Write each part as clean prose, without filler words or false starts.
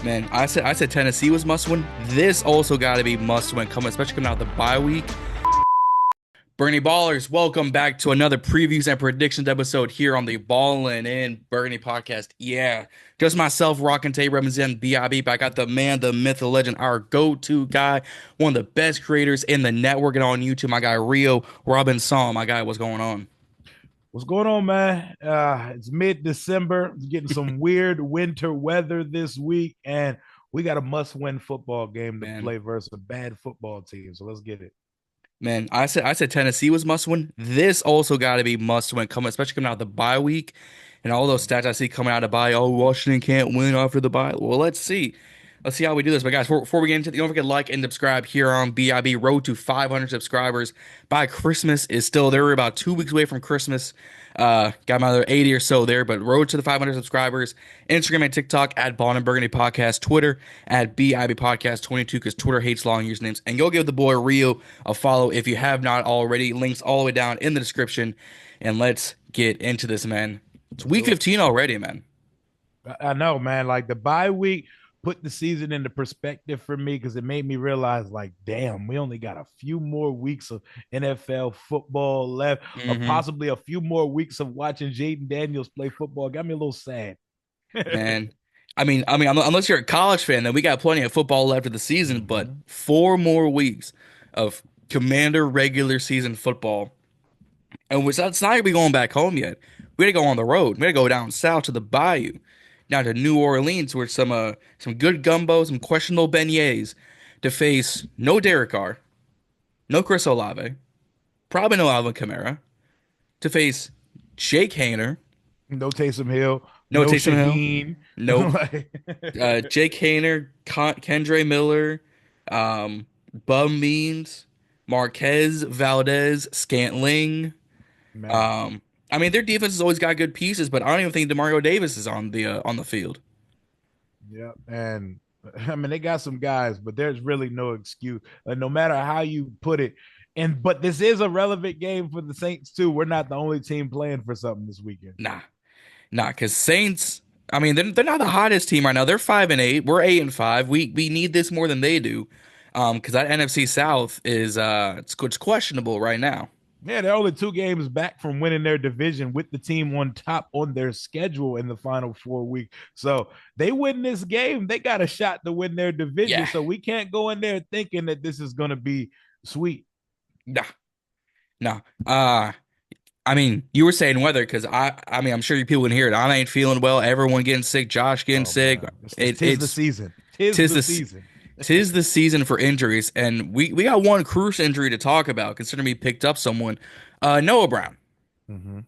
Man, I said Tennessee was must win. This also got to be must win coming, especially coming out of the bye week. Bernie Ballers, welcome back to another previews and predictions episode here on the Ballin In Burgundy podcast. Yeah, just myself, rocking tape, representing BIB, but I got the man, the myth, the legend, our go-to guy, one of the best creators in the network and on YouTube, my guy Rio Robinson. My guy, what's going on? What's going on, man? It's mid-December. Getting some weird winter weather this week, and we got a must-win football game to Man, play versus a bad football team. So let's get it. man, I said Tennessee was must win. This also got to be must win coming, especially coming out of the bye week, and all those stats I see coming out of bye. Oh, Washington can't win after the bye. Well, let's see. Let's see how we do this. But guys, before we get into it, don't forget to like and subscribe here on BIB. Road to 500 subscribers by Christmas is still there. We're about 2 weeks away from Christmas. Got my other 80 or so there, but road to the 500 subscribers. Instagram and TikTok at Ballin In Burgundy Podcast. Twitter at BIB Podcast 22 because Twitter hates long usernames. And go give the boy Rio a follow if you have not already. Links all the way down in the description. And let's get into this, man. It's Let's week do it. 15 already, man. I know, man. Like the bye week put the season into perspective for me because it made me realize, like, damn, we only got a few more weeks of NFL football left, or Hmm. possibly a few more weeks of watching Jaden Daniels play football. Got me a little sad. Man. Unless you're a college fan, then we got plenty of football left of the season, but Mhm. 4 more weeks of Commander regular season football. And it's not gonna be going back home yet. We gotta go on the road. We gotta go down south to the bayou, down to New Orleans, where some good gumbo, some questionable beignets, to face no Derek Carr, no Chris Olave, probably no Alvin Kamara, to face Jake Haener, No Taysom Hill, no no Taysom Hill, Shaheen. nope, Jake Haener, Kendre Miller, um, Bum Means, Marquez Valdez, Scantling. Man, Um, their defense has always got good pieces, but I don't even think Demario Davis is on the field. yeah, and I mean they got some guys, but there's really no excuse. No matter how you put it, and but this is a relevant game for the Saints too. We're not the only team playing for something this weekend. Nah, nah, because Saints. They're not the hottest team right now. They're 5-8. We're 8-5. We need this more than they do. Because that NFC South is it's questionable right now. Yeah, they're only 2 games back from winning their division with the team on top on their schedule in the final 4 weeks. So they win this game, they got a shot to win their division. Yeah, So we can't go in there thinking that this is going to be sweet. nah, nah. You were saying weather because I'm sure you people can hear it. I ain't feeling well. Everyone getting sick. Josh getting Oh sick. man, tis the It's season. Tis tis the the season. tis the season for injuries, and we got one crucial injury to talk about. Considering we picked up someone, Noah Brown. Mhm.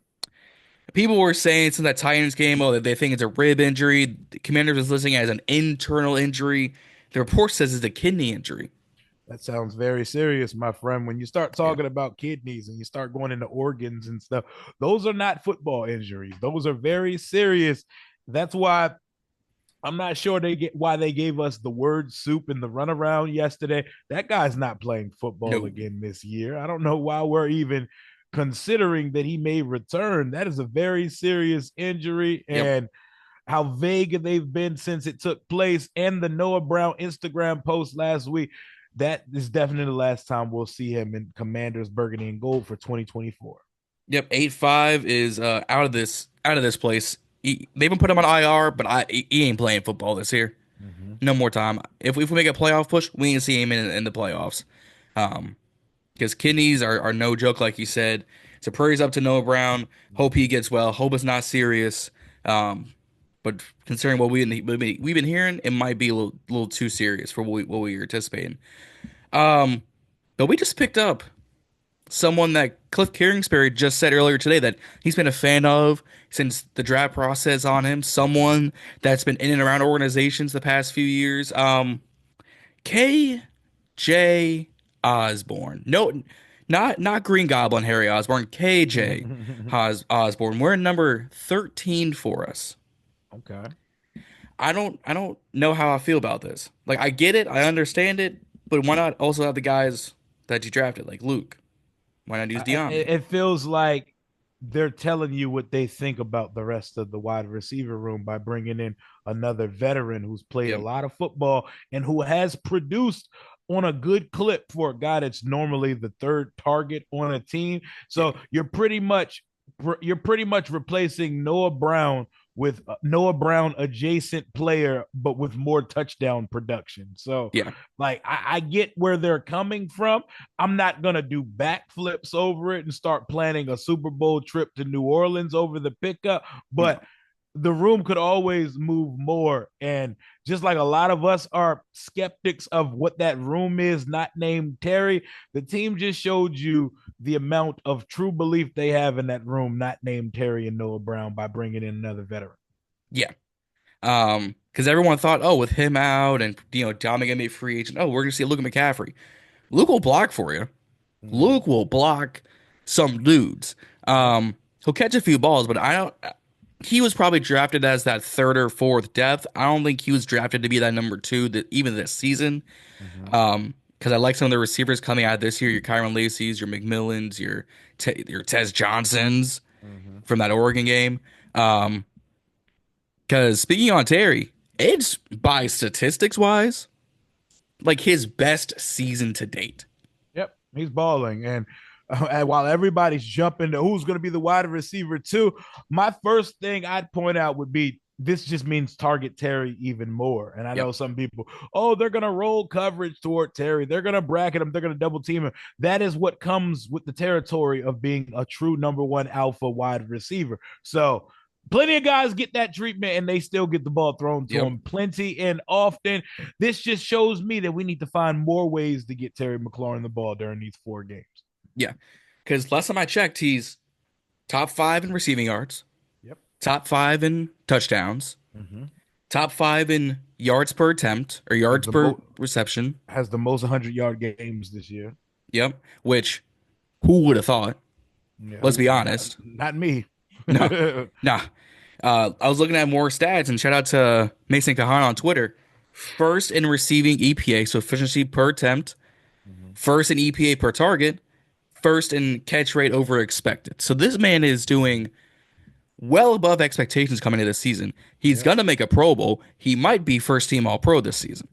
People were saying since that Titans game, oh, that they think it's a rib injury. The Commanders is listing it as an internal injury. The report says it's a kidney injury. That sounds very serious, my friend. When you start Yeah, talking about kidneys and you start going into organs and stuff, those are not football injuries. Those are very serious. That's why I'm not sure they get why they gave us the word soup in the runaround yesterday. That guy's not playing football no, again this year. I don't know why we're even considering that he may return. That is a very serious injury, yep. and how vague they've been since it took place. And the Noah Brown Instagram post last week, that is definitely the last time we'll see him in Commanders Burgundy and Gold for 2024. Yep, 8-5 is out of this place. They even put him on IR, but he ain't playing football this year. Mm-hmm. No more time. If we make a playoff push, we ain't see him in the playoffs. Um, because kidneys are no joke, like you said. So prayers up to Noah Brown. Hope he gets well. Hope it's not serious. Um, but considering what we've been hearing, it might be a little too serious for what we were anticipating. Um, but we just picked up someone that Cliff Kingsbury just said earlier today that he's been a fan of since the draft process on him. Someone that's been in and around organizations the past few years. KJ Osborn. No, not Green Goblin Harry Osborn. KJ Osborn. We're in number 13 for us. Okay. I don't know how I feel about this. Like I get it, I understand it, but why not also have the guys that you drafted, like Luke? Why not use Deami? It feels like they're telling you what they think about the rest of the wide receiver room by bringing in another veteran who's played a Yep. lot of football and who has produced on a good clip for a guy that's normally the third target on a team. Yeah. So you're pretty much replacing Noah Brown with Noah Brown adjacent player, but with more touchdown production. So, Yeah. like, I get where they're coming from. I'm not gonna do backflips over it and start planning a Super Bowl trip to New Orleans over the pickup, No. but the room could always move more. And just like a lot of us are skeptics of what that room is, not named Terry, the team just showed you the amount of true belief they have in that room, not named Terry and Noah Brown, by bringing in another veteran. Yeah. Because everyone thought, oh, with him out and Dominic gonna be a free agent, oh, we're gonna see Luke McCaffrey. Luke will block for you. Mm-hmm. Luke will block some dudes. Yep. He'll catch a few balls, but I don't. He was probably drafted as that third or fourth depth. I don't think he was drafted to be that number two that even this season. Mm-hmm. Because I like some of the receivers coming out this year. Your Kyron Lacey's, your McMillans, your Tez Johnsons Mm-hmm. from that Oregon game. Um, because speaking on Terry, it's by statistics wise, like his best season to date. Yep, he's balling. And while everybody's jumping to who's going to be the wide receiver too, my first thing I'd point out would be this just means target Terry even more. And I Yep. know some people, oh, they're going to roll coverage toward Terry. They're going to bracket him. They're going to double team him. That is what comes with the territory of being a true number one alpha wide receiver. So plenty of guys get that treatment and they still get the ball thrown to Yep. them plenty and often. This just shows me that we need to find more ways to get Terry McLaurin the ball during these 4 games. Yeah. Because last time I checked, he's top five in receiving yards, Yep. top five in touchdowns, Mm-hmm. top five in yards per attempt or Has yards the per mo- reception. has the most 100-yard games this year. Yep. Which who would have thought? Yeah, Let's be not, honest. not me. No, nah. I was looking at more stats and shout out to Mason Kahan on Twitter. First in receiving EPA, so efficiency per attempt. Mhm. First in EPA per target. First in catch rate over expected. So this man is doing well above expectations coming into this season. He's Yep. gonna make a Pro Bowl. He might be first team All Pro this season.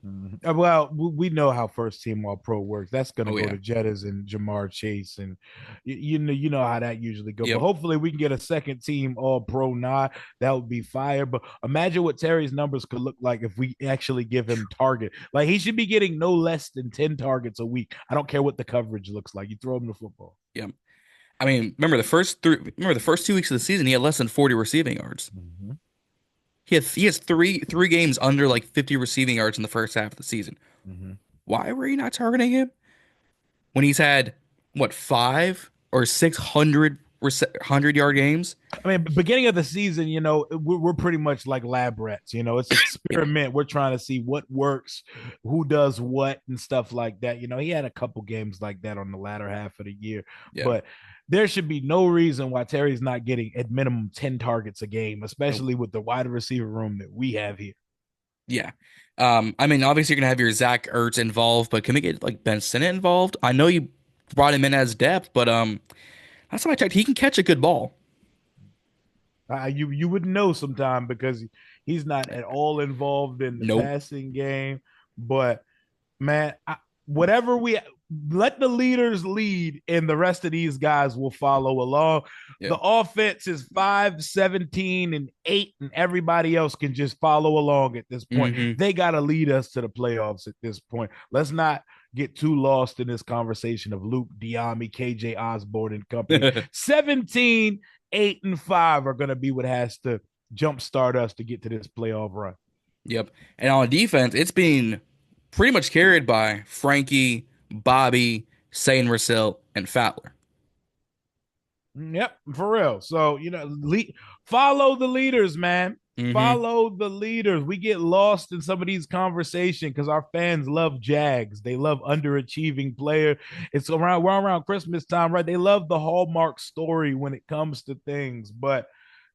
Mhm. Well, we know how first team all pro works. That's going to Oh go yeah. to Jettas and Jamar Chase, and you know how that usually go. But Yep. hopefully we can get a second team all pro nod. That would be fire. But imagine what Terry's numbers could look like if we actually give him target. Like he should be getting no less than 10 targets a week. I don't care what the coverage looks like. You throw him the football. Yep. I mean, remember the first 2 weeks of the season, he had less than 40 receiving yards. Mm-hmm. He has three games under like 50 receiving yards in the first half of the season. Mm-hmm. Why were you not targeting him when he's had what 5 or 6 100 yard games? I mean, beginning of the season, we're pretty much like lab rats. It's Yeah, experiment. We're trying to see what works, who does what, and stuff like that. He had a couple games like that on the latter half of the year, yeah, but there should be no reason why Terry's not getting at minimum 10 targets a game, nope, especially with the wide receiver room that we have here. yeah. I mean, obviously you're gonna have your Zach Ertz involved, but can we get like Ben Sinnott involved? I know you brought him in as depth, but last time I checked, he can catch a good ball. You would know sometime because he's not at all involved in the Nope. passing game, but man, whatever we let the leaders lead, and the rest of these guys will follow along. Yeah. The offense is 5, 17, and 8, and everybody else can just follow along at this point. Mm-hmm. They got to lead us to the playoffs at this point. Let's not get too lost in this conversation of Luke Bieniemy, KJ Osborn, and company. 17, 8, and 5 are going to be what has to jumpstart us to get to this playoff run. Yep. And on defense, it's been pretty much carried by Frankie, Bobby, Sain Russell, and Fowler. Yep, for real. So, follow the leaders, man. Mm-hmm. Follow the leaders. We get lost in some of these conversations because our fans love Jags. They love underachieving player. We're around Christmas time, right? They love the Hallmark story when it comes to things, but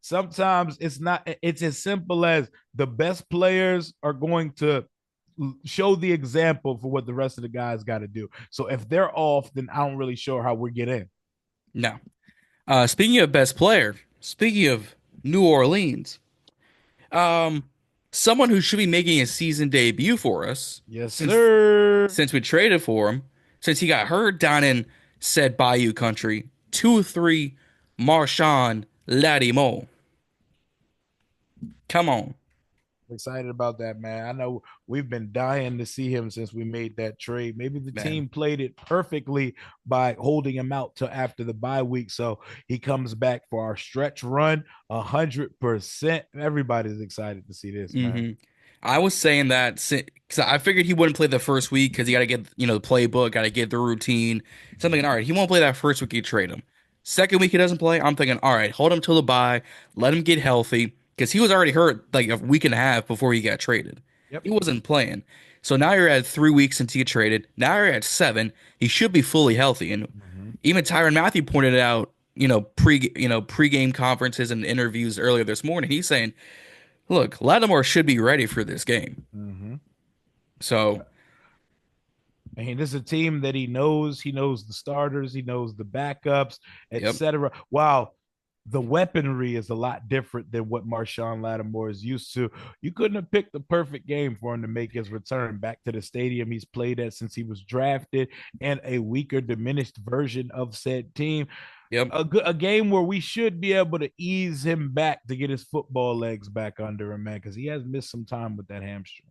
sometimes it's as simple as the best players are going to show the example for what the rest of the guys got to do. So if they're off, then I don't really sure how we get in. No. Speaking of best player, speaking of New Orleans, Um, someone who should be making a season debut for us Yes, since sir. since we traded for him, since he got hurt down in said Bayou country. 2-3 Marshon Lattimore. Come on, Excited about that, man. I know we've been dying to see him since we made that trade. Maybe the man. team played it perfectly by holding him out till after the bye week, so he comes back for our stretch run. 100%. Everybody's excited to see this, man. hmm I was saying that because I figured he wouldn't play the first week because you got to get, the playbook, got to get the routine. So I'm thinking, all right, he won't play that first week, you trade him. Second week he doesn't play. I'm thinking, all right, hold him till the bye, let him get healthy because he was already hurt like a week and a half before he got traded. Yep. He wasn't playing. So now you're at 3 weeks since he got traded. Now you're at 7. He should be fully healthy. And Mm-hmm. even Tyrann Matthew pointed it out, pre-game conferences and interviews earlier this morning. He's saying, look, Lattimore should be ready for this game. Mm-hmm. So, And this is a team that he knows. He knows the starters. He knows the backups, yep, etc. Wow, the weaponry is a lot different than what Marshon Lattimore is used to. You couldn't have picked the perfect game for him to make his return back to the stadium he's played at since he was drafted, and a weaker, diminished version of said team. yep. A game where we should be able to ease him back to get his football legs back under him, man, because he has missed some time with that hamstring.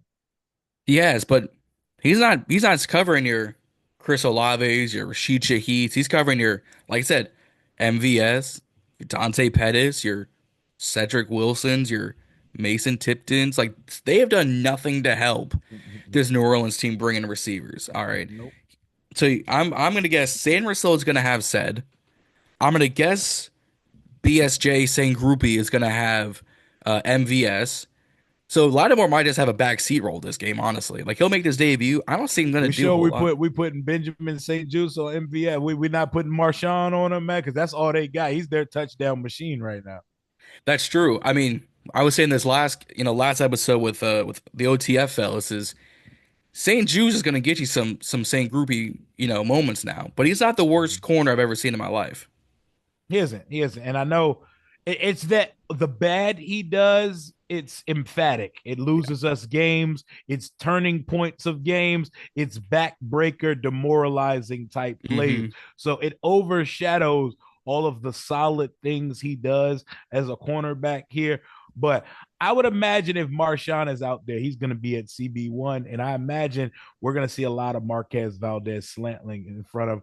He has, but he's not covering your Chris Olaves, your Rashid Shaheeds. He's covering your, like I said, MVS, your Dante Pettis, your Cedric Wilsons, your Mason Tiptons. Like they have done nothing to help this New Orleans team bring in receivers. All right. Nope. So I'm gonna guess San Marcelo is gonna have said. I'm gonna guess BSJ St. Groupie is gonna have MVS. So Lattimore might just have a back seat role this game, honestly. Like he'll make his debut. I don't see him gonna We do a sure whole lot. we putting Benjamin St. Juice on MVS. We not putting Marshon on him, man, because that's all they got. He's their touchdown machine right now. That's true. I mean, I was saying this last episode with the OTF fellas is St. Jude's is gonna get you some St. Groupie, moments now. But he's not the worst corner I've ever seen in my life. He isn't. He isn't. And I know it's that the bad he does, it's emphatic. It loses us games. It's turning points of games. It's backbreaker, demoralizing type plays. hmm So it overshadows all of the solid things he does as a cornerback here. But I would imagine if Marshon is out there, he's going to be at CB1. And I imagine we're going to see a lot of Marquez Valdez slantling in front of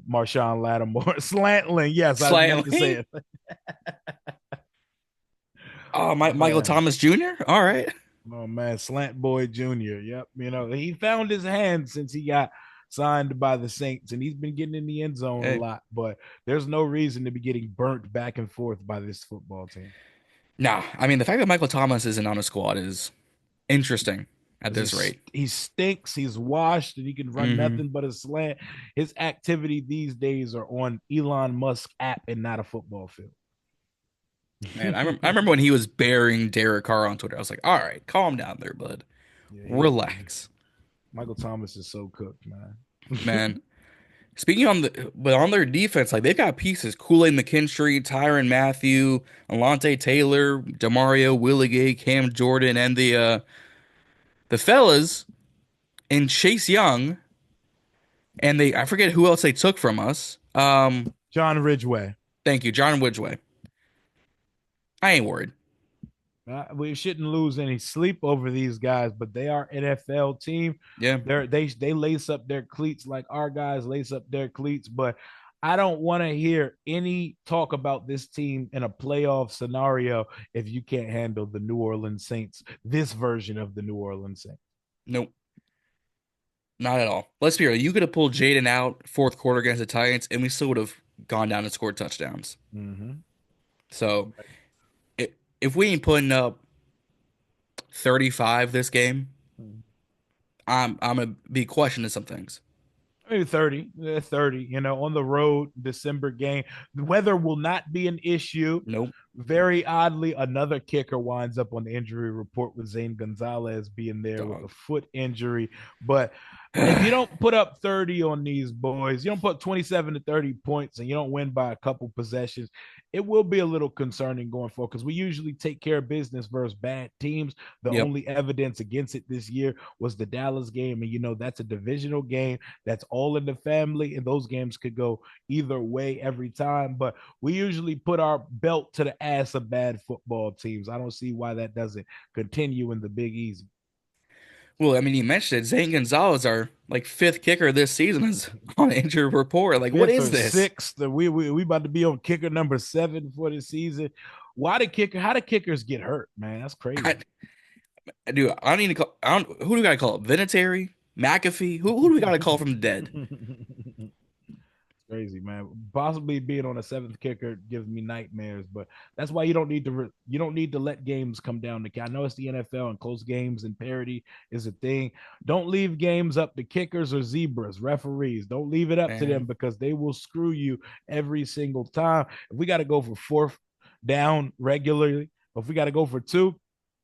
Marshon Lattimore. Slantling. Yes, I meant to say Slightly. it. Oh, Michael Man. Thomas Jr. All right. Oh man, Slant Boy Jr. Yep. He found his hand since he got signed by the Saints, and he's been getting in the end zone a Hey. lot, but there's no reason to be getting burnt back and forth by this football team. Nah, I mean the fact that Michael Thomas isn't on a squad is interesting at Because this rate. he stinks, he's washed, and he can run hmm nothing but a slant. His activity these days are on Elon Musk app and not a football field. Man, I remember when he was burying Derek Carr on Twitter. I was like, all right, calm down there, bud. Yeah, Relax. Michael Thomas is so cooked, man. Man. Speaking on their defense, like they've got pieces: Kool-Aid McKinstry, Tyrann Matthew, Alontae Taylor, Demario Willigay, Cam Jordan, and the fellas and Chase Young, and I forget who else they took from us. John Ridgeway. Thank you, John Widgeway. I ain't worried. We shouldn't lose any sleep over these guys, but they are NFL team. Yeah. They lace up their cleats like our guys lace up their cleats, but I don't want to hear any talk about this team in a playoff scenario if you can't handle the New Orleans Saints, this version of the New Orleans Saints. Nope. Not at all. Let's be real. You could have pulled Jaden out fourth quarter against the Titans, and we still would have gone down and scored touchdowns. Mm-hmm. So if we ain't putting up 35 this game, I'm gonna be questioning some things. Maybe 30, 30, on the road, December game. The weather will not be an issue. Nope. Very oddly, another kicker winds up on the injury report with Zane Gonzalez being there with a Dog. foot injury. But if you don't put up 30 on these boys, you don't put 27 to 30 points and you don't win by a couple possessions, it will be a little concerning going forward because we usually take care of business versus bad teams. The Yep. only evidence against it this year was the Dallas game. And, that's a divisional game. That's all in the family. And those games could go either way every time. But we usually put our belt to the ass of bad football teams. I don't see why that doesn't continue in the Big Easy. Well, I mean, you mentioned it. Zane Gonzalez, our like fifth kicker this season, is on injured report. Like, what Fifth is or this? sixth. We about to be on kicker number 7 for the season. Why the kicker? How the kickers get hurt, man? That's I, crazy. dude, I don't need to call. Who do we got to call? Vinatieri, McAfee. Who do we got to call from the dead? Crazy, man. Possibly being on a 7th kicker gives me nightmares, but that's why you don't need to let games come down to. I know it's the NFL and close games and parity is a thing. Don't leave games up to kickers or zebras, referees. Don't leave it up to them Man. because they will screw you every single time. If we got to go for 4th down regularly, if we got to go for 2,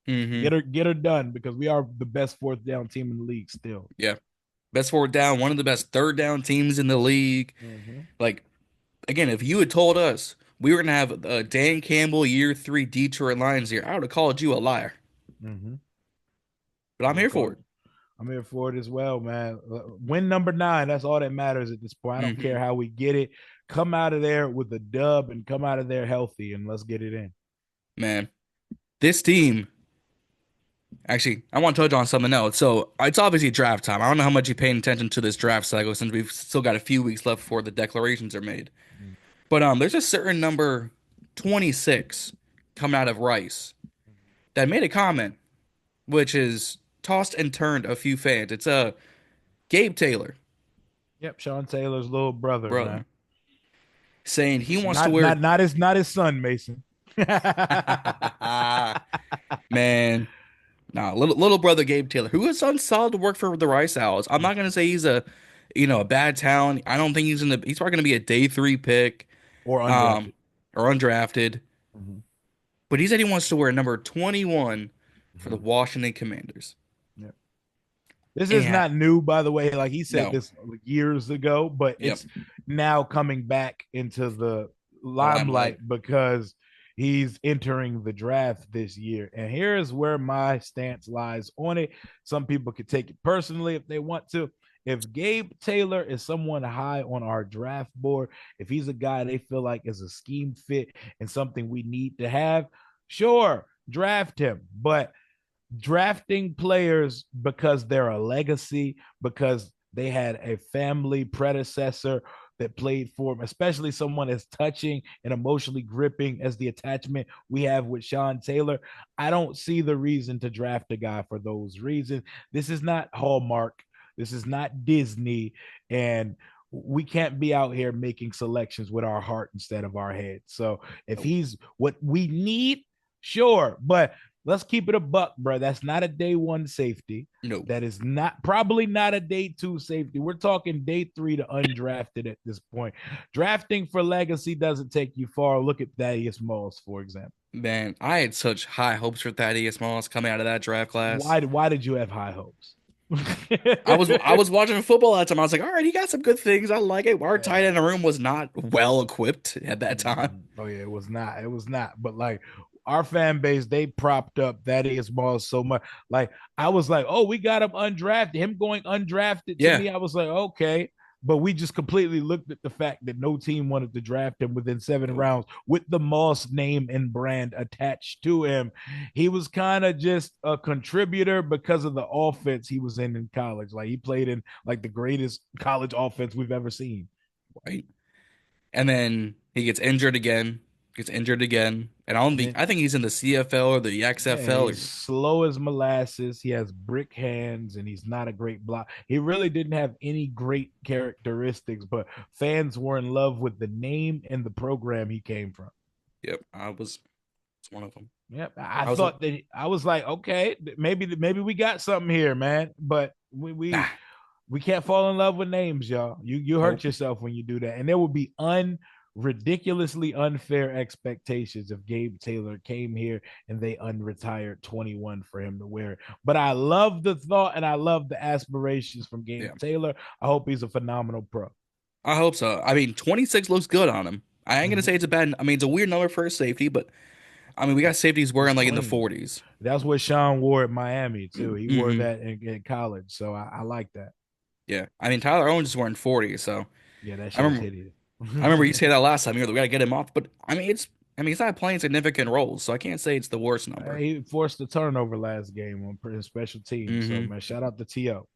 Mm-hmm. get her done because we are the best 4th down team in the league still. Yeah. Best fourth down, one of the best third down teams in the league. Mm-hmm. Like, again, if you had told us we were gonna have Dan Campbell year 3 Detroit Lions here, I would have called you a liar. Mm-hmm. But I'm here for it. I'm here for it as well, man. Win number 9. That's all that matters at this point. I don't Mm-hmm. care how we get it. Come out of there with a dub and come out of there healthy, and let's get it in. Man, this team. Actually, I want to touch on something else. So it's obviously draft time. I don't know how much you're paying attention to this draft cycle since we've still got a few weeks left before the declarations are made. But there's a certain number 26 coming out of Rice that made a comment, which is tossed and turned a few fans. It's Gabe Taylor, Yep, Sean Taylor's little brother, man. brother, saying he wants to Not wear. not not his son, Mason. Man, nah, little brother Gabe Taylor, who has done solid work for the Rice Owls. I'm not gonna say he's a bad talent. I don't think he's probably gonna be a day 3 pick, Or um, undrafted. or undrafted. Mm-hmm. But he said he wants to wear number 21 for the Mm-hmm. Washington Commanders. Yep. This is And not new, by the way. Like he said no, this years ago, but yep, it's now coming back into the the limelight. limelight because he's entering the draft this year. And here is where my stance lies on it. Some people could take it personally if they want to. If Gabe Taylor is someone high on our draft board, if he's a guy they feel like is a scheme fit and something we need to have, sure, draft him. But drafting players because they're a legacy, because they had a family predecessor that played for him, especially someone as touching and emotionally gripping as the attachment we have with Sean Taylor. I don't see the reason to draft a guy for those reasons. This is not Hallmark. This is not Disney. And we can't be out here making selections with our heart instead of our head. So if Nope. he's what we need, sure. But let's keep it a buck, bro. That's not a day 1 safety. No, That is not probably not a day 2 safety. We're talking day 3 to undrafted at this point. Drafting for legacy doesn't take you far. Look at Thaddeus Moss, for example. man, I had such high hopes for Thaddeus Moss coming out of that draft class. Why did you have high hopes? I was watching football at the time. I was like, all right, he got some good things. I like it. Our tight Yeah. end room was not well equipped at that time. Oh yeah, it was not. It was not. But like our fan base, they propped up Thaddeus Moss so much. Like I was like, oh, we got him undrafted. Him going undrafted to Yeah, me, I was like, okay. But we just completely looked at the fact that no team wanted to draft him within 7 rounds with the Moss name and brand attached to him. He was kind of just a contributor because of the offense he was in college. Like he played in like the greatest college offense we've ever seen. right. And then he gets injured again, and And then I think he's in the CFL or the yeah, XFL. he's slow as molasses. He has brick hands and he's not a great block. He really didn't have any great characteristics, but fans were in love with the name and the program he came from. Yep, it's one of them. Yep. I I was thought that I was like, okay, maybe we got something here, man. But we we nah, we can't fall in love with names, y'all. You hurt nope. yourself when you do that. And there will be ridiculously unfair expectations if Gabe Taylor came here and they unretired 21 for him to wear it. But I love the thought and I love the aspirations from Gabe Yeah, Taylor. I hope he's a phenomenal pro. I hope so. I mean, 26 looks good on him. I ain't gonna say it's a bad. I mean, it's a weird number for a safety, but I mean, we got safeties It's wearing like in the clean. 40s. That's what Sean wore at Miami too. He wore Hmm. that in college, so I like that. Yeah, I mean, Tyler Owens is wearing 40, so Yeah, that I shit is remember. hideous. I remember you say that last time. You're like, we gotta get him off, but I mean, it's. I mean, he's not playing significant roles, so I can't say it's the worst number. He forced the turnover last game on special teams. So Hmm. man, shout out to To.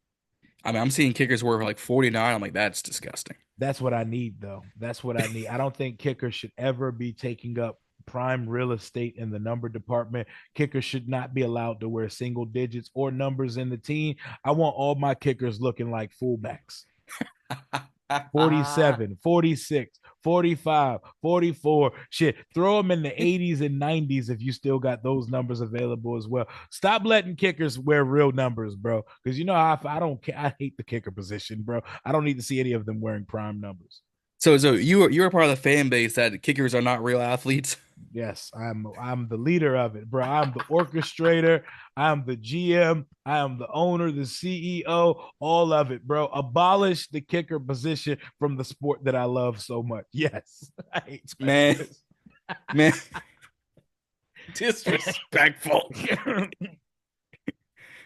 I mean, I'm seeing kickers wear like 49. I'm like, that's disgusting. That's what I need, though. That's what I need. I don't think kickers should ever be taking up prime real estate in the number department. Kickers should not be allowed to wear single digits or numbers in the team. I want all my kickers looking like fullbacks. 47, 46, 45, 44. Shit, throw them in the 80s and 90s if you still got those numbers available as well. Stop letting kickers wear real numbers, bro. Because you know I don't care. I hate the kicker position, bro. I don't need to see any of them wearing prime numbers. So you're part of the fan base that kickers are not real athletes. Yes, I'm the leader of it, bro. I'm the orchestrator. I'm the GM. I am the owner, the CEO, all of it, bro. Abolish the kicker position from the sport that I love so much. Yes, I hate special Man, teams. man, disrespectful.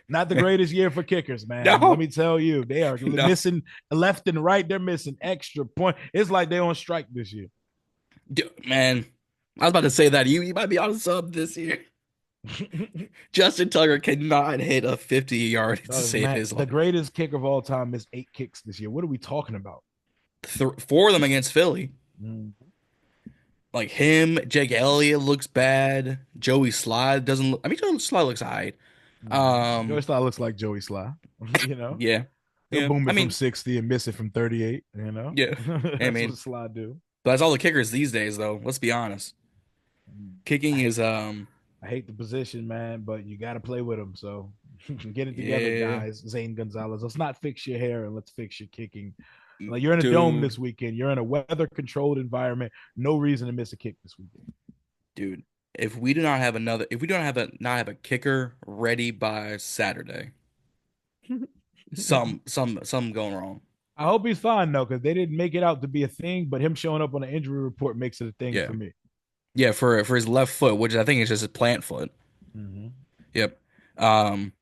Not the greatest year for kickers, man. Let No, me tell you, they are no, missing left and right. They're missing extra point. It's like they're on strike this year. man. I was about to say that you might be on sub this year. Justin Tucker cannot hit a 50 yard to save Man, his the life. greatest kicker of all time missed 8 kicks this year. What are we talking about? Four of them against Philly. Mm. Like him, Jake Elliott looks bad. Joey Slide doesn't look. I mean, Joey Slide looks alright. Joey Um, Sly looks like Joey Sly. you know, yeah, he'll yeah. boom I it from mean, 60 and miss it from 38. You know, yeah. I that's mean, what Sly do. but that's all the kickers these days, though. Let's be honest. I Kicking hate, is I hate the position, man, but you got to play with him. So get it together, yeah, guys. Zane Gonzalez. Let's not fix your hair and let's fix your kicking. Like you're in a dome dude, this weekend. You're in a weather controlled environment. No reason to miss a kick this weekend. dude. If we do not have another, if we don't have a not have a kicker ready by Saturday, some going wrong. I hope he's fine though, because they didn't make it out to be a thing, but him showing up on the injury report makes it a thing Yeah, for me. yeah. For his left foot, which I think is just his plant foot. Mm-hmm. Yep. Um,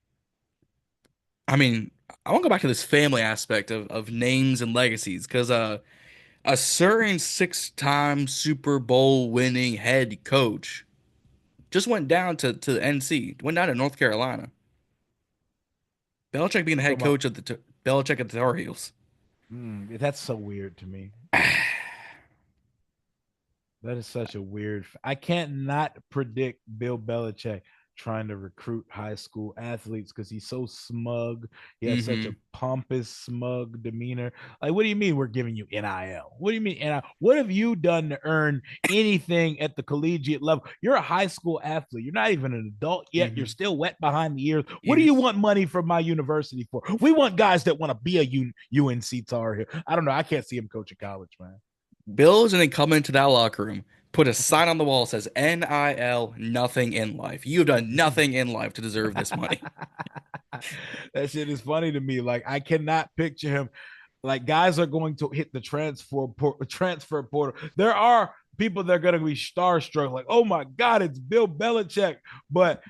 I mean, I want to go back to this family aspect of names and legacies because a certain six-time Super Bowl winning head coach just went down to NC, went down to North Carolina. Belichick being the You head talking about? coach of the Belichick at the Tar Heels. That's so weird to me. That is such a weird. I can't not predict Bill Belichick trying to recruit high school athletes because he's so smug. He has such a Hmm. pompous, smug demeanor. Like, what do you mean we're giving you NIL? What do you mean NIL? What have you done to earn anything at the collegiate level? You're a high school athlete. You're not even an adult yet. You're Hmm. still wet behind the ears. What do you Ears. want money from my university for? We want guys that want to be a UNC Tar Heel. I don't know. I can't see him coaching college, man. Bills and then come into that locker room, put a sign on the wall that says NIL, nothing in life. You've done nothing in life to deserve this money. That shit is funny to me. Like I cannot picture him. Like guys are going to hit the transfer portal. There are people that are going to be starstruck. Like, oh my god, it's Bill Belichick. But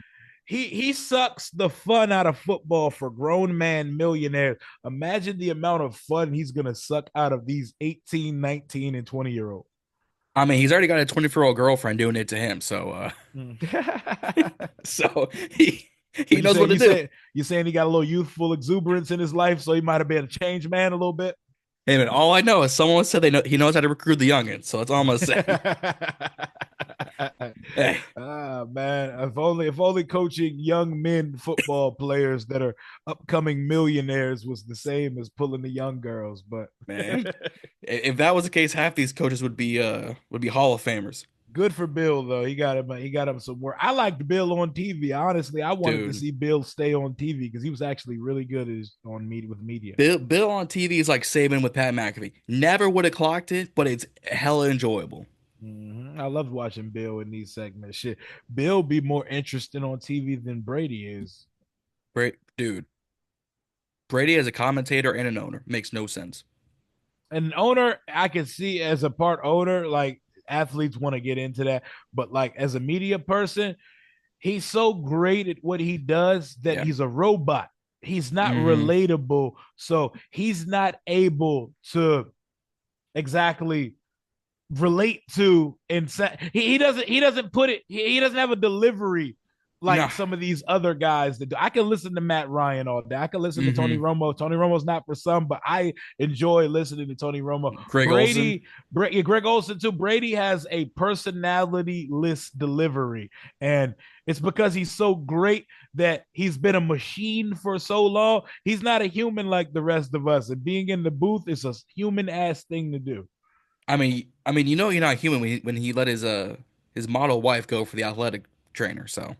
he sucks the fun out of football for grown man millionaires. Imagine the amount of fun he's going to suck out of these 18, 19, and 20-year-olds. I mean, he's already got a 24-year-old girlfriend doing it to him, so so he But you knows say what to you do. say you saying he got a little youthful exuberance in his life, so he might have been a changed man a little bit. Hey man, all I know is someone said they know he knows how to recruit the youngins, so that's all I'm gonna say. Hey, Man, if only coaching young men football players that are upcoming millionaires was the same as pulling the young girls, but man, if that was the case, half these coaches would be Hall of Famers, good for Bill though. He got him some work. I liked Bill on TV. Honestly, I wanted to dude. see Bill stay on TV because he was actually really good on media with media. Bill on TV is like Saban with Pat McAfee. Never would have clocked it, but it's hella enjoyable. I loved watching Bill in these segments. Shit, Bill be more interesting on TV than Brady is. Great, dude. Brady as a commentator and an owner makes no sense. An owner, I can see as a part owner, like athletes want to get into that, but like as a media person, he's so great at what he does that Yeah. he's a robot. He's not Hmm. relatable, so he's not able to exactly relate to and he doesn't put it he doesn't have a delivery No. like some of these other guys that do. I can listen to Matt Ryan all day. I can listen to Tony Hmm. Romo. Tony Romo's not for some, but I enjoy listening to Tony Romo. Greg Olson. Greg Olson too. Brady has a personality list delivery, and it's because he's so great that he's been a machine for so long. He's not a human like the rest of us, and being in the booth is a human ass thing to do. You're not human when he let his model wife go for the athletic trainer. So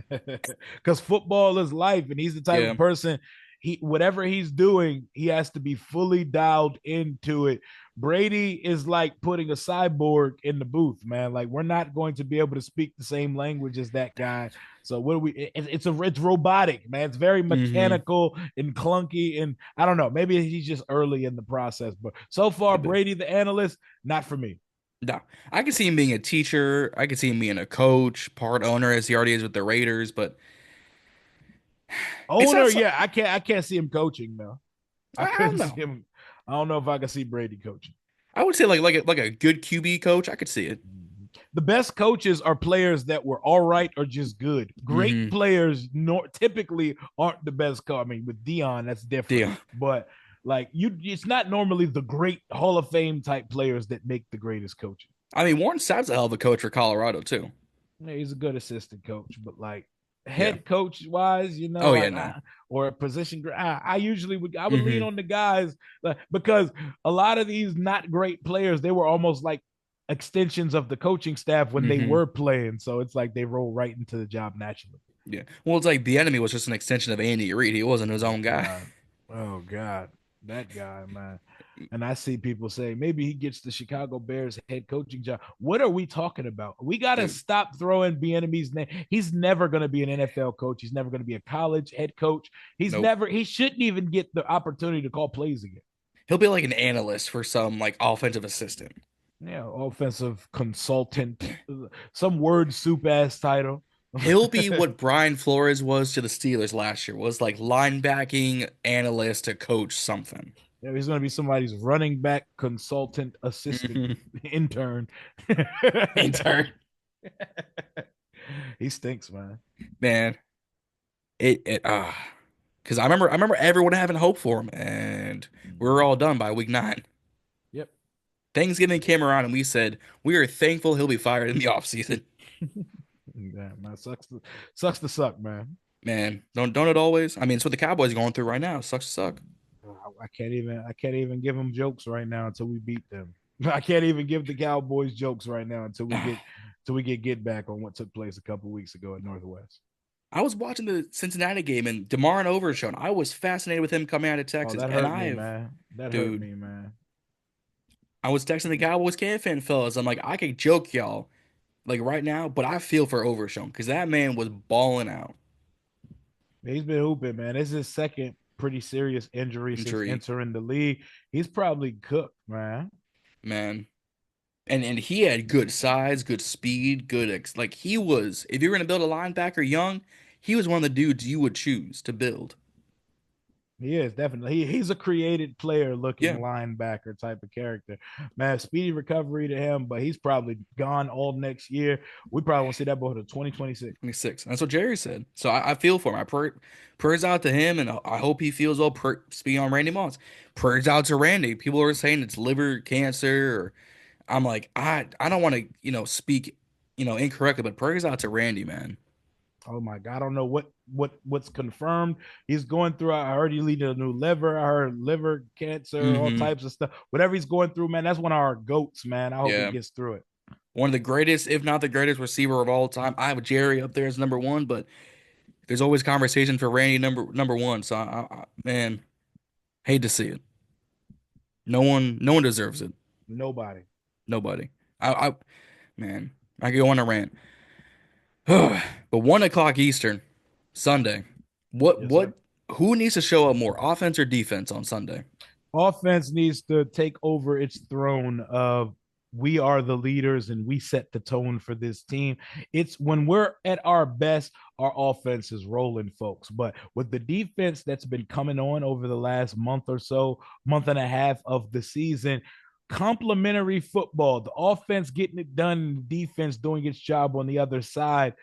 Because football is life, and he's the type yeah. of person, he whatever he's doing, he has to be fully dialed into it. Brady is like putting a cyborg in the booth, man. Like we're not going to be able to speak the same language as that guy. So what do we? It's robotic, man. It's very Hmm. mechanical and clunky, and I don't know. Maybe he's just early in the process, but so far, Could be. Brady the analyst, not for me. No, I could see him being a teacher. I could see him being a coach, part owner, as he already is with the Raiders. But it's Owner, not. yeah, I can't see him coaching though. I I couldn't don't see know. him. I don't know if I could see Brady coaching. I would say like a good QB coach. I could see it. The best coaches are players that were all right or just good. Great Hmm. players typically aren't the best coach. I mean, with Dion, that's different. Deal. But like it's not normally the great Hall of Fame type players that make the greatest coaches. Warren Sapp's a hell of a coach for Colorado too. Yeah, he's a good assistant coach, but like Yeah. head coach wise, Oh yeah, no. or a position, I usually I would lean Hmm. on the guys because a lot of these not great players, they were almost like extensions of the coaching staff when they Hmm. were playing. So it's like they roll right into the job naturally. Yeah. Well, it's like Bieniemy was just an extension of Andy Reid. He wasn't his Oh own guy. God. Oh God. That guy, man. And I see people say maybe he gets the Chicago Bears head coaching job. What are we talking about? We got to Dude, stop throwing Bieniemy's name. He's never going to be an NFL coach. He's never going to be a college head coach. nope. He shouldn't even get the opportunity to call plays again. He'll be like an analyst for some like offensive assistant. Yeah, offensive consultant, some word soup ass title. He'll be what Brian Flores was to the Steelers last year, was like linebacking analyst to coach something. Yeah, he's going to be somebody's running back consultant assistant Hmm. intern. Intern. He stinks, man. Man, it because I remember everyone having hope for him, and we were all done by week 9. Yep. Thanksgiving came around, and we said we are thankful he'll be fired in the offseason. Yeah, man, sucks to suck, man. Man, don't it always? It's what the Cowboys are going through right now. Sucks to suck. I can't even give them jokes right now until we beat them. I can't even give the Cowboys jokes right now until we get back on what took place a couple weeks ago at Northwest. I was watching the Cincinnati game and DeMar and Overshown. I was fascinated with him coming out of Oh, Texas, that and hurt me, man. That hurt dude, me, man. I was texting the Cowboys can fan fellas. I'm like, I could joke y'all like right now, but I feel for Overshown because that man was balling out. He's been hooping, man. This is his second pretty serious injury since Injury, entering the league. He's probably cooked, man. man, and he had good size, good speed, like he was. If you were gonna build a linebacker young, he was one of the dudes you would choose to build. He is definitely he's a created player looking Yeah. linebacker type of character. Man, speedy recovery to him, but he's probably gone all next year. We probably won't see that boy until 2026. 26. That's what Jerry said. So I feel for him. Prayers out to him, and I hope he feels well. Speaking on Randy Moss, prayers out to Randy. People are saying it's liver cancer. Or I'm like, I don't want to speak incorrectly, but prayers out to Randy, man. Oh my God. I don't know what's confirmed. He's going through. I heard he needed a new liver. I heard liver cancer, all Hmm. types of stuff. Whatever he's going through, man, that's one of our goats, man. I hope he Yeah, gets through it. one of the greatest, if not the greatest receiver of all time. I have Jerry up there as number one, but there's always conversation for Randy number one. So man, hate to see it. No one deserves it. Nobody. Nobody. I man, I could go on a rant. But 1 o'clock Eastern, Sunday. What Yes, sir. what who needs to show up more, offense or defense on Sunday? Offense needs to take over its throne of we are the leaders and we set the tone for this team. It's when we're at our best, our offense is rolling, folks. But with the defense that's been coming on over the last month or so, month and a half of the season, complementary football, the offense getting it done, the defense doing its job on the other side,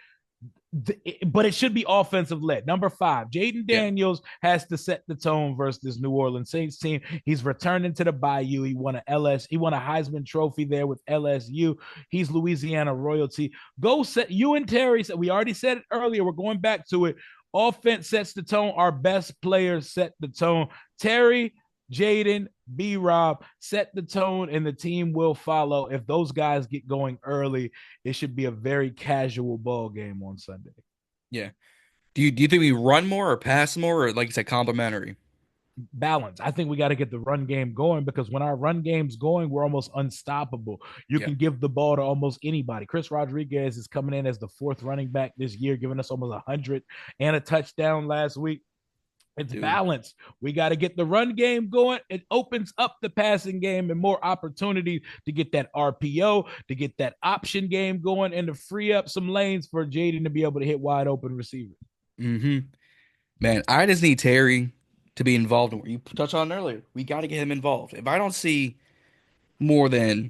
but it should be offensive led. Number 5, Jaden Yeah. Daniels has to set the tone versus this New Orleans Saints team. He's returning to the Bayou. He won a Heisman Trophy there with LSU. He's Louisiana royalty. Go set you and Terry. We already said it earlier. We're going back to it. Offense sets the tone. Our best players set the tone. Terry, Jaden, B Rob set the tone, and the team will follow. If those guys get going early, it should be a very casual ball game on Sunday. Yeah. Do you think we run more or pass more, or like you said, complimentary? Balance. I think we got to get the run game going, because when our run game's going, we're almost unstoppable. You Yeah. can give the ball to almost anybody. Chris Rodriguez is coming in as the 4th running back this year, giving us almost 100 and a touchdown last week. It's Dude. balanced. We got to get the run game going. It opens up the passing game and more opportunity to get that RPO, to get that option game going, and to free up some lanes for Jaden to be able to hit wide open receivers. Mm-hmm. Man, I just need Terry to be involved in what you touched on earlier. We got to get him involved. If I don't see more than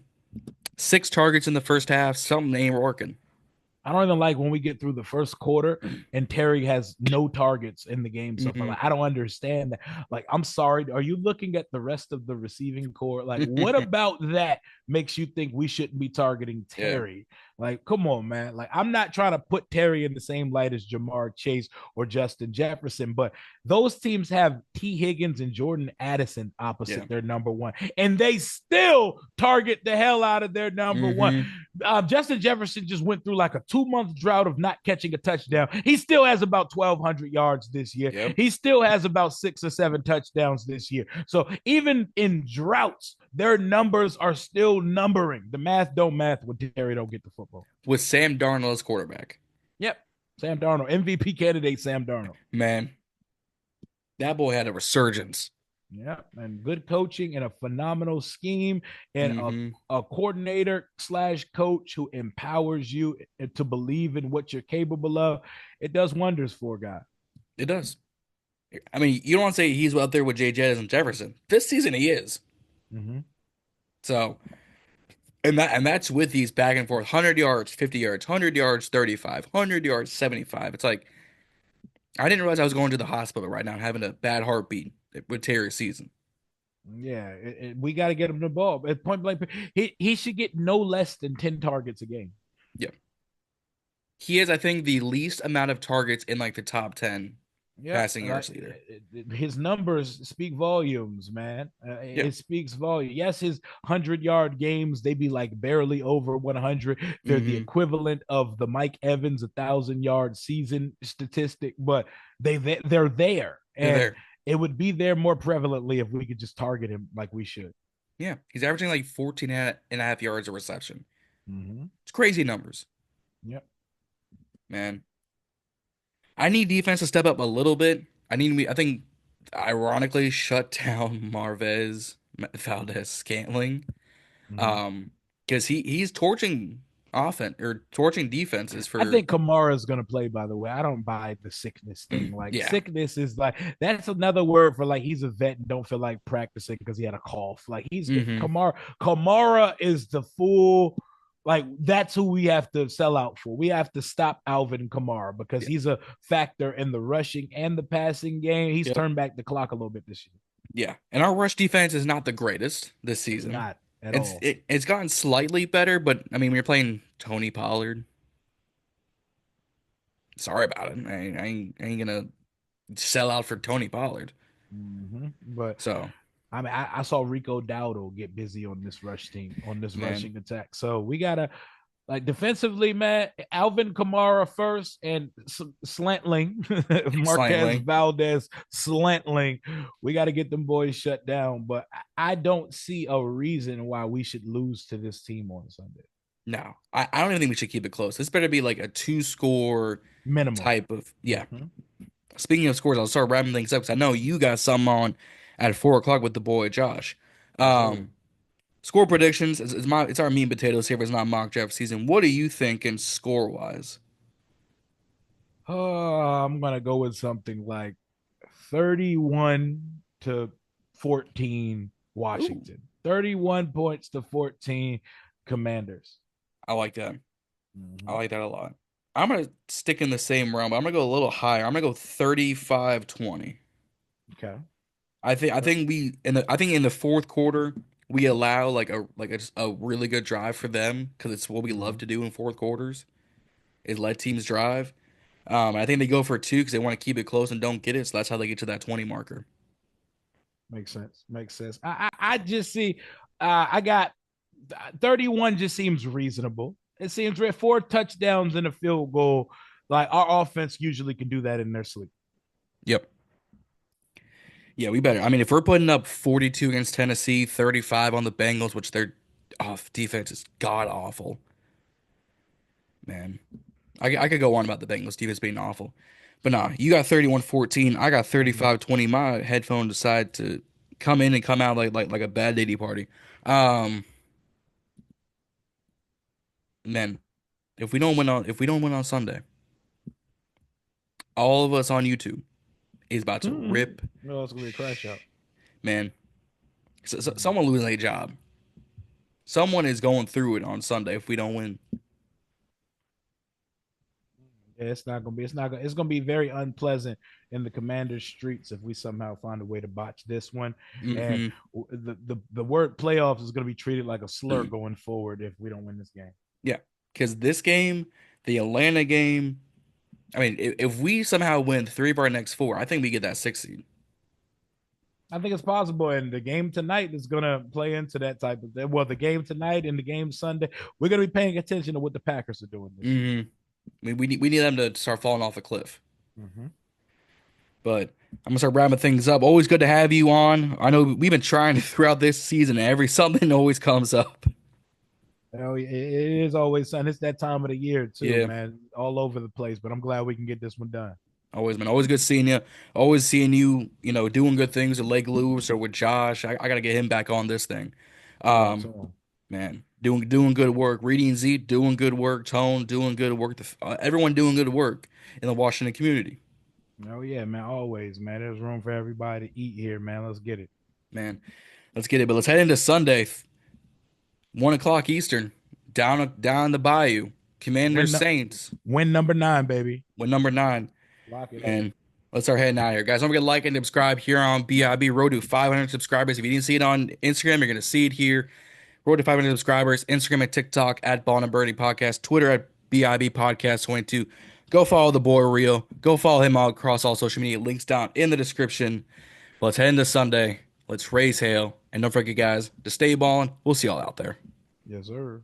6 targets in the first half, something ain't working. I don't even like when we get through the first quarter and Terry has no targets in the game so far. Hmm. Like, I don't understand that. Like, I'm sorry. Are you looking at the rest of the receiving core? Like, what about that makes you think we shouldn't be targeting Yeah. Terry? Like, come on, man. Like, I'm not trying to put Terry in the same light as Jamar Chase or Justin Jefferson, but those teams have T. Higgins and Jordan Addison Yeah. opposite their number 1, and they still target the hell out of their number 1. Hmm. Justin Jefferson just went through like a 2-month drought of not catching a touchdown. He still has about 1,200 yards this year. Yep. He still has about 6 or 7 touchdowns this year. So even in droughts, their numbers are still numbering. The math don't math when Terry don't get the football. With Sam Darnold as quarterback. Yep. Sam Darnold, MVP candidate Sam Darnold. Man, that boy had a resurgence. Yeah, and good coaching and a phenomenal scheme and Hmm. a coordinator slash coach who empowers you to believe in what you're capable of. It does wonders for a guy. It does. I mean, you don't want to say he's out there with Jay Jettis and Jefferson. This season he is. Mm-hmm. So, and that's with these back and forth 100 yards, 50 yards, 100 yards, 35, 100 yards, 75. It's like I didn't realize I was going to the hospital right now, having a bad heartbeat with Terry's season. Yeah, we got to get him the ball. At point blank, he should get no less than 10 targets a game. Yeah. He has, I think, the least amount of targets in like the top 10 Yeah, passing yards leader. his numbers speak volumes, man. Yeah. It speaks volume. Yes, his 100-yard games, they be like barely over 100. They're the Hmm. equivalent of the Mike Evans 1,000-yard season statistic, but they're there, They're and there. it would be there more prevalently if we could just target him like we should. Yeah. He's averaging like 14 and a half yards a reception. Mm-hmm. It's crazy numbers, Yep. man. I need defense to step up a little bit. I think, ironically, shut down Marvez Valdez Scantling. Mm-hmm. Um, because he's torching offense or torching defenses I for think Kamara's gonna play, by the way. I don't buy the sickness thing. Like, yeah. sickness is like, that's another word for like he's a vet and don't feel like practicing because he had a cough. Like, he's Hmm. Kamara is the full, like, that's who we have to sell out for. We have to stop Alvin Kamara because Yeah. he's a factor in the rushing and the passing game. He's Yep. turned back the clock a little bit this year. Yeah. And our rush defense is not the greatest this season. Not at It's all. it's gotten slightly better, but I mean, when you're playing Tony Pollard, sorry about it. I ain't gonna sell out for Tony Pollard. Mm-hmm. But So, I mean, I saw Rico Dowdle get busy on this rush team, on this man, rushing attack. So we gotta, like, defensively, man, Alvin Kamara first and Slantling, Marquez slightly. Valdez Slantling. We got to get them boys shut down. But I don't see a reason why we should lose to this team on Sunday. No, I don't even think we should keep it close. This better be like a 2 score Minimum. type of yeah. Mm-hmm. Speaking of scores, I'll start wrapping things up because I know you got some on at 4 o'clock with the boy Josh. Yes, sir. Um, Score predictions. It's our meat and potatoes here, but it's not mock draft season. What are you thinking score wise? I'm gonna go with something like 31 to 14 Ooh, Washington. 31 points to 14 Commanders. I like that. I Mm-hmm. like that a lot. I'm gonna stick in the same realm, but I'm gonna go a little higher. I'm gonna go 35-20. Okay. I think in the fourth quarter we allow just a really good drive for them because it's what we love Mm-hmm. to do in fourth quarters is let teams drive. I think they go for two because they want to keep it close and don't get it, so that's how they get to that 20 marker. Makes sense. Makes sense. I just see I got 31 just seems reasonable. It seems 4 touchdowns and a field goal. Like our offense usually can do that in their sleep. Yep. Yeah, we better. I mean, if we're putting up 42 against Tennessee, 35 on the Bengals, which their off defense is god awful, man. I could go on about the Bengals defense being awful. But nah, you got 31-14. I got Mm-hmm. 35-20. My headphone decided to come in and come out like a bad lady party. Um, man, if we don't win on Sunday, all of us on YouTube is about to Mm-hmm. rip. No, it's gonna be a crash out. Man, someone losing a job. Someone is going through it on Sunday if we don't win. Yeah, it's not gonna be. It's not gonna. It's gonna be very unpleasant in the Commanders' streets if we somehow find a way to botch this one. And Hmm. the word playoffs is gonna be treated like a slur going forward if we don't win this game. Yeah, because this game, the Atlanta game, I mean, if we somehow win three of our next four, I think we get that sixth seed. I think it's possible, and the game tonight is gonna play into that type of thing. Well, the game tonight and the game Sunday, we're gonna be paying attention to what the Packers are doing this year. Hmm. I mean, we need them to start falling off a cliff. Mm-hmm. But I'm gonna start wrapping things up. Always good to have you on. I know we've been trying throughout this season. Every something always comes up. Oh, it is always sun. It's that time of the year too, Yeah, man. All over the place, but I'm glad we can get this one done. always man. Always good seeing you. Always seeing you. You know, doing good things with Leg Loops or with Josh. I gotta get him back on this thing. Shout out to Um, him. man, doing good work. Reading Z doing good work. Tone doing good work. Everyone doing good work in the Washington community. Oh yeah, man. Always, man. There's room for everybody to eat here, man. Let's get it. Man, let's get it. But let's head into Sunday, 1 o'clock Eastern, down the Bayou. Commanders Win, Saints. win number 9, baby. With number 9. Lock it up. And let's start heading out here. Guys, don't forget to like and subscribe here on BIB Road to 500 subscribers. If you didn't see it on Instagram, you're going to see it here. Road to 500 subscribers. Instagram and TikTok at Ballin In Burgundy Podcast. Twitter at BIB Podcast 22. Go follow the boy Rio. Go follow him all across all social media. Links down in the description. But let's head into Sunday. Let's raise hail. And don't forget, guys, to stay ballin'. We'll see y'all out there. Yes, sir.